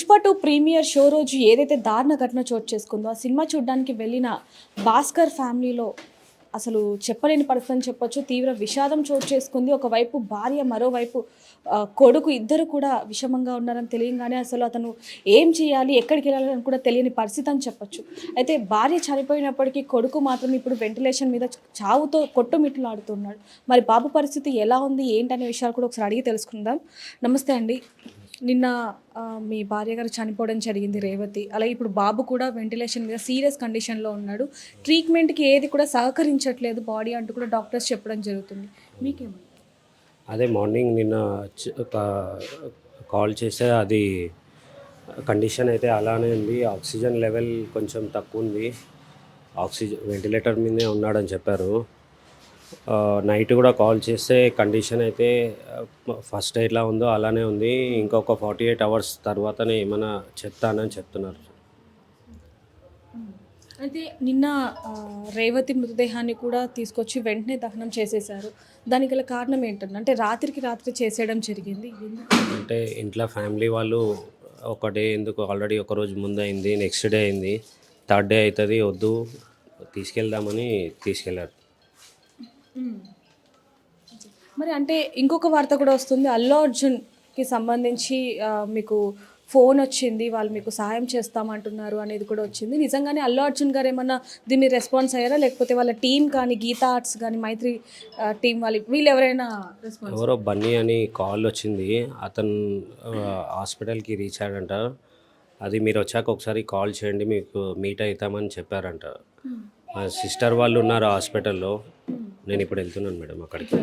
Pushpa 2 premiere show రోజు ఏదైతే దారుణ ఘటన చోటు చేసుకుందో ఆ సినిమా చూడడానికి వెళ్ళిన భాస్కర్ ఫ్యామిలీలో అసలు చెప్పలేని పరిస్థితి అని చెప్పొచ్చు. తీవ్ర విషాదం చోటు చేసుకుంది. ఒకవైపు భార్య, మరోవైపు కొడుకు ఇద్దరు కూడా విషమంగా ఉన్నారని తెలియగానే అసలు అతను ఏం చేయాలి, ఎక్కడికి వెళ్ళాలని కూడా తెలియని పరిస్థితి అని చెప్పొచ్చు. అయితే భార్య చనిపోయినప్పటికీ కొడుకు మాత్రం ఇప్పుడు వెంటిలేషన్ మీద చావుతో కొట్టుమిట్లాడుతున్నాడు. మరి బాబు పరిస్థితి ఎలా ఉంది, ఏంటనే విషయాలు కూడా ఒకసారి అడిగి తెలుసుకుందాం. నమస్తే అండి. నిన్న మీ భార్య గారు చనిపోవడం జరిగింది, రేవతి. అలాగే ఇప్పుడు బాబు కూడా వెంటిలేషన్ మీద సీరియస్ కండిషన్లో ఉన్నాడు. ట్రీట్మెంట్కి ఏది కూడా సహకరించట్లేదు బాడీ అంటూ కూడా డాక్టర్స్ చెప్పడం జరుగుతుంది. మీకేమో అదే మార్నింగ్ నిన్న కాల్ చేస్తే అది కండిషన్ అయితే అలానే ఉంది. ఆక్సిజన్ లెవెల్ కొంచెం తక్కువ ఉంది. ఆక్సిజన్ వెంటిలేటర్ మీదే ఉన్నాడని చెప్పారు. నైట్ కూడా కాల్ చేస్తే కండిషన్ అయితే ఫస్ట్ ఎట్లా ఉందో అలానే ఉంది. ఇంకొక 48 అవర్స్ తర్వాతనే ఏమైనా చెప్తానని చెప్తున్నారు. అయితే నిన్న రేవతి మృతదేహాన్ని కూడా తీసుకొచ్చి వెంటనే దహనం చేసేశారు. దానికి గల కారణం ఏంటంటే, అంటే రాత్రికి రాత్రి చేసేయడం జరిగింది. అంటే ఇంట్లో ఫ్యామిలీ వాళ్ళు ఒక డే ఎందుకు, ఆల్రెడీ ఒక రోజు ముందు అయింది, నెక్స్ట్ డే అయింది, థర్డ్ డే అవుతుంది, వద్దు తీసుకెళ్దామని తీసుకెళ్లారు. మరి అంటే ఇంకొక వార్త కూడా వస్తుంది, అల్లు అర్జున్కి సంబంధించి మీకు ఫోన్ వచ్చింది, వాళ్ళు మీకు సహాయం చేస్తామంటున్నారు అనేది కూడా వచ్చింది. నిజంగానే అల్లు అర్జున్ గారు ఏమన్నా దీన్ని రెస్పాన్స్ అయ్యారా, లేకపోతే వాళ్ళ టీం కానీ, గీతా ఆర్ట్స్ కానీ, మైత్రి టీం వీళ్ళు ఎవరైనా రెస్పాన్స్? ఎవరో బన్నీ అని కాల్ వచ్చింది, అతను హాస్పిటల్కి రీచ్ అయ్యాడంట. అది మీరు వచ్చాక ఒకసారి కాల్ చేయండి, మీకు మీట్ అవుతామని చెప్పారంట. మా సిస్టర్ వాళ్ళు ఉన్నారు హాస్పిటల్లో. నేను ఇప్పుడు వెళ్తున్నాను మేడం అక్కడికి.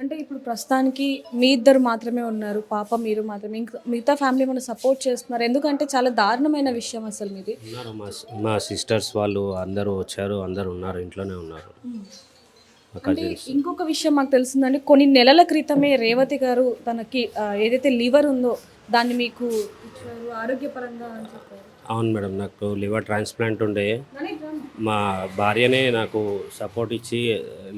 అంటే ఇప్పుడు ప్రస్తుతానికి మీ ఇద్దరు మాత్రమే ఉన్నారు, పాప మీరు మాత్రమే, ఇంకా మిగతా ఫ్యామిలీ మనం సపోర్ట్ చేస్తున్నారు? ఎందుకంటే చాలా దారుణమైన విషయం అసలు మీది. ఉన్నారు మా సిస్టర్స్ వాళ్ళు అందరూ వచ్చారు, అందరూ ఉన్నారు, ఇంట్లోనే ఉన్నారు. అంటే ఇంకొక విషయం మాకు తెలిసిందండి, కొన్ని నెలల క్రితమే రేవతి గారు తనకి ఏదైతే లివర్ ఉందో దాన్ని మీకు ఇచ్చారు ఆరోగ్యపరంగా అని చెప్పారు. అవును మేడం, నాకు లివర్ ట్రాన్స్ప్లాంట్ ఉండే. మా భార్యనే నాకు సపోర్ట్ ఇచ్చి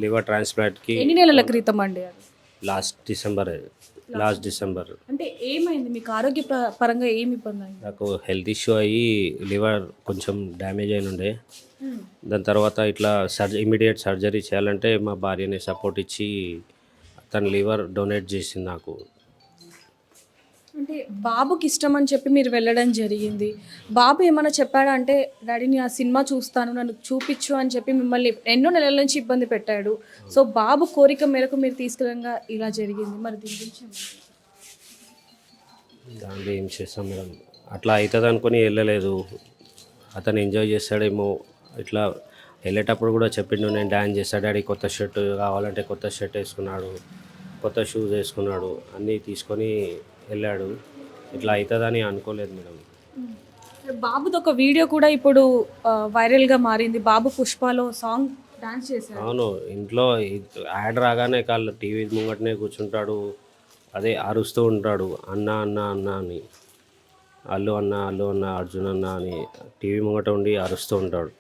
లివర్ ట్రాన్స్ప్లాంట్కి. ఎన్ని నెలల క్రితం అండి అది? Last December. అంటే ఏమైంది మీకు, ఆరోగ్య పరంగా ఏమి ఇబ్బంది అయింది? నాకు హెల్త్ ఇష్యూ అయ్యి లివర్ కొంచెం డ్యామేజ్ అయిన ఉండే. దాని తర్వాత ఇట్లా ఇమీడియట్ సర్జరీ చేయాలంటే మా భార్యనే సపోర్ట్ ఇచ్చి తన లివర్ డొనేట్ చేసింది నాకు. అంటే బాబుకి ఇష్టం అని చెప్పి మీరు వెళ్ళడం జరిగింది. బాబు ఏమైనా చెప్పాడా అంటే, డాడీని ఆ సినిమా చూస్తాను, నన్ను చూపించు అని చెప్పి మిమ్మల్ని ఎన్నో నెలల నుంచి ఇబ్బంది పెట్టాడు. సో బాబు కోరిక మేరకు మీరు తీసుకెళ్ళగా ఇలా జరిగింది. మరి దీని గురించి దాంట్లో ఏం చేస్తాం మేడం, అట్లా అవుతుంది అనుకుని వెళ్ళలేదు. అతను ఎంజాయ్ చేస్తాడేమో. ఇట్లా వెళ్ళేటప్పుడు కూడా చెప్పిండు, నేను డ్యాన్స్ చేస్తాడు డాడీ, కొత్త షర్ట్ కావాలంటే కొత్త షర్ట్ వేసుకున్నాడు, కొత్త షూస్ వేసుకున్నాడు, అన్నీ తీసుకొని వెళ్ళాడు. ఇట్లా అవుతుందని అనుకోలేదు మేడం. బాబుది ఒక వీడియో కూడా ఇప్పుడు వైరల్గా మారింది. బాబు పుష్పలో సాంగ్ డాన్స్ చేశాడు. అవును, ఇంట్లో యాడ్ రాగానే కాళ్ళు టీవీ ముంగటనే కూర్చుంటాడు, అదే అరుస్తూ ఉంటాడు, అన్న అన్న అన్న అని, అల్లు అన్న అల్లు అన్న అర్జున్ అన్న అని టీవీ ముంగట ఉండి అరుస్తూ ఉంటాడు.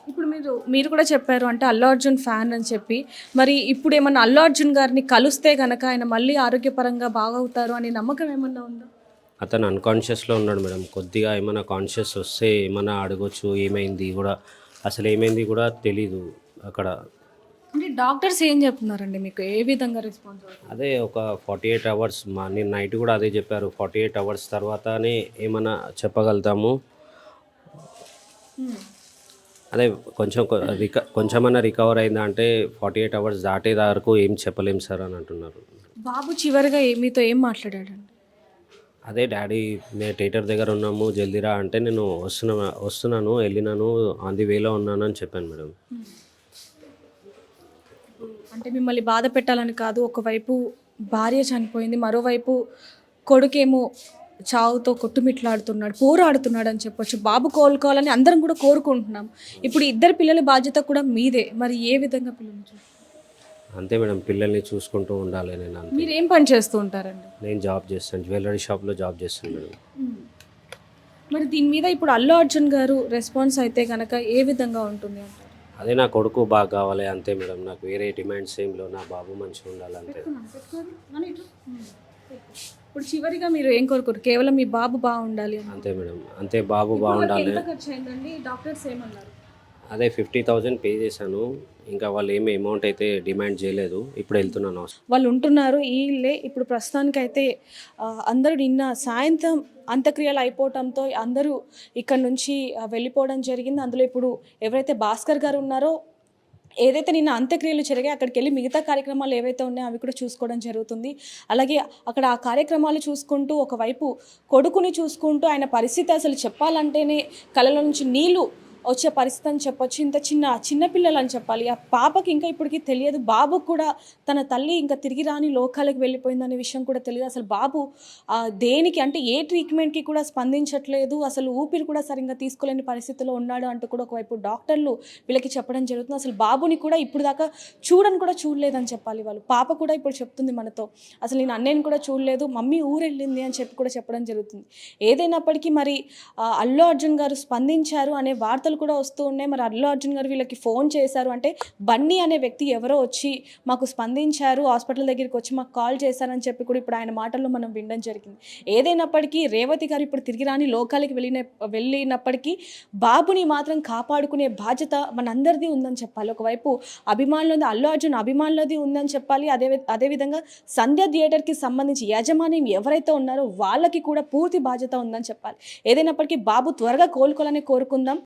ఇప్పుడు మీరు కూడా చెప్పారు అంటే అల్లు అర్జున్ ఫ్యాన్ అని చెప్పి, మరి ఇప్పుడు ఏమన్నా అల్లు అర్జున్ గారిని కలిస్తే కనుక ఆయన మళ్ళీ ఆరోగ్యపరంగా బాగవుతారు అనే నమ్మకం ఏమన్నా ఉందా? అతను అన్కాన్షియస్లో ఉన్నాడు మేడం. కొద్దిగా ఏమైనా కాన్షియస్ వస్తే ఏమైనా అడగొచ్చు, ఏమైంది కూడా, అసలు ఏమైంది కూడా తెలీదు అక్కడ. అంటే డాక్టర్స్ ఏం చెప్తున్నారండి మీకు, ఏ విధంగా రెస్పాన్స్ అవుతుంది? అదే ఒక 48 అవర్స్, నేను నైట్ కూడా అదే చెప్పారు, 48 అవర్స్ తర్వాతనే ఏమైనా చెప్పగలుగుతాము. అదే కొంచెమన్నా రికవర్ అయిందా అంటే 48 అవర్స్ దాటే వరకు ఏం చెప్పలేము సార్ అని అంటున్నారు. బాబు చివరిగా మీతో ఏం మాట్లాడాడండి? అదే డాడీ, మేము థియేటర్ దగ్గర ఉన్నాము, జల్దీరా అంటే నేను వస్తున్నాను, వెళ్ళినాను, ఆన్ ది వేలో ఉన్నాను అని చెప్పాను మేడం. అంటే మిమ్మల్ని బాధ పెట్టాలని కాదు, ఒకవైపు భార్య చనిపోయింది, మరోవైపు కొడుకేమో చావుతో కొట్టుమిట్లాడుతున్నాడు, పోరాడుతున్నాడు అని చెప్పొచ్చు. బాబు కోలుకోవాలని అందరం కూడా కోరుకుంటున్నాం. ఇప్పుడు ఇద్దరు పిల్లల బాధ్యత కూడా మీదే. మరి ఏ విధంగా పిల్లల్ని చూస్తారు? అంతే మేడం, పిల్లల్ని చూసుకుంటూ ఉండాలి. నేను మీరు ఏం పని చేస్తూ ఉంటారండి? నేను జాబ్ చేస్తాను, జ్యువెలరీ షాప్లో జాబ్ చేస్తాను మేడం. మరి దీని మీద ఇప్పుడు అల్లు అర్జున్ గారు రెస్పాన్స్ అయితే కనుక ఏ విధంగా ఉంటుంది అంటారు? అదే నా కొడుకు బాగా కావాలి అంతే మేడం, నాకు వేరే డిమాండ్స్ ఏం లేవు, నా బాబు మంచిగా ఉండాలంటే. ఇప్పుడు చివరిగా మీరు ఏం కోరుకోరు? కేవలం మీ బాబు బాగుండాలి అని. అంతే మేడం, అంతే బాబు ఇప్పటి వరకు బాగుండాలి. ఎంత ఖర్చు అయిందండి? డాక్టర్స్ ఏమన్నారు? అదే 50,000 పే చేశాను. ఇంకా వాళ్ళు ఏమి అమౌంట్ అయితే డిమాండ్ చేయలేదు. ఇప్పుడు వెళ్తున్నాను హాస్పిటల్. వాళ్ళు ఉంటున్నారు. ఈ ఇల్లే ఇప్పుడు ప్రస్తుతానికైతే అందరూ నిన్న సాయంత్రం అంత్యక్రియలు అయిపోవటంతో అందరూ ఇక్కడ నుంచి వెళ్ళిపోవడం జరిగింది. అందులో ఇప్పుడు ఎవరైతే భాస్కర్ గారు ఉన్నారో, ఏదైతే నిన్న అంత్యక్రియలు జరిగాయో అక్కడికి వెళ్ళి మిగతా కార్యక్రమాలు ఏవైతే ఉన్నాయో అవి కూడా చూసుకోవడం జరుగుతుంది. అలాగే అక్కడ ఆ కార్యక్రమాలు చూసుకుంటూ ఒకవైపు కొడుకుని చూసుకుంటూ ఆయన పరిస్థితి అసలు చెప్పాలంటేనే కళ్ళలో నుంచి నీళ్లు వచ్చే పరిస్థితి అని చెప్పొచ్చు. ఇంత చిన్న పిల్లలు అని చెప్పాలి. ఆ పాపకి ఇంకా ఇప్పటికీ తెలియదు. బాబుకు కూడా తన తల్లి ఇంకా తిరిగి రాని లోకాలకు వెళ్ళిపోయిందనే విషయం కూడా తెలియదు. అసలు బాబు దేనికి అంటే ఏ ట్రీట్మెంట్కి కూడా స్పందించట్లేదు. అసలు ఊపిరి కూడా సరిగ్గా తీసుకోలేని పరిస్థితిలో ఉన్నాడు అంటూ కూడా ఒకవైపు డాక్టర్లు వీళ్ళకి చెప్పడం జరుగుతుంది. అసలు బాబుని కూడా ఇప్పుడు దాకా కూడా చూడలేదని చెప్పాలి వాళ్ళు. పాప కూడా ఇప్పుడు చెప్తుంది మనతో, అసలు నేను అన్నయ్యని కూడా చూడలేదు, మమ్మీ ఊరెళ్ళింది అని చెప్పి కూడా చెప్పడం జరుగుతుంది. ఏదైనప్పటికీ మరి అల్లు అర్జున్ గారు స్పందించారు అనే వార్తలు కూడా వస్తూ ఉన్నాయి. మరి అల్లు అర్జున్ గారు వీళ్ళకి ఫోన్ చేశారు అంటే బన్నీ అనే వ్యక్తి ఎవరో వచ్చి మాకు స్పందించారు, హాస్పిటల్ దగ్గరికి వచ్చి మాకు కాల్ చేశారని చెప్పి కూడా ఇప్పుడు ఆయన మాటల్లో మనం వినడం జరిగింది. ఏదైనప్పటికీ రేవతి గారు ఇప్పుడు తిరిగి రాని లోకాలకి వెళ్ళినప్పటికీ బాబుని మాత్రం కాపాడుకునే బాధ్యత మనందరిది ఉందని చెప్పాలి. ఒకవైపు అభిమానులది, అల్లు అర్జున్ అభిమానులది ఉందని చెప్పాలి. అదేవిధంగా సంధ్య థియేటర్కి సంబంధించి యాజమాన్యం ఎవరైతే ఉన్నారో వాళ్ళకి కూడా పూర్తి బాధ్యత ఉందని చెప్పాలి. ఏదైనప్పటికీ బాబు త్వరగా కోలుకోవాలని కోరుకుందాం.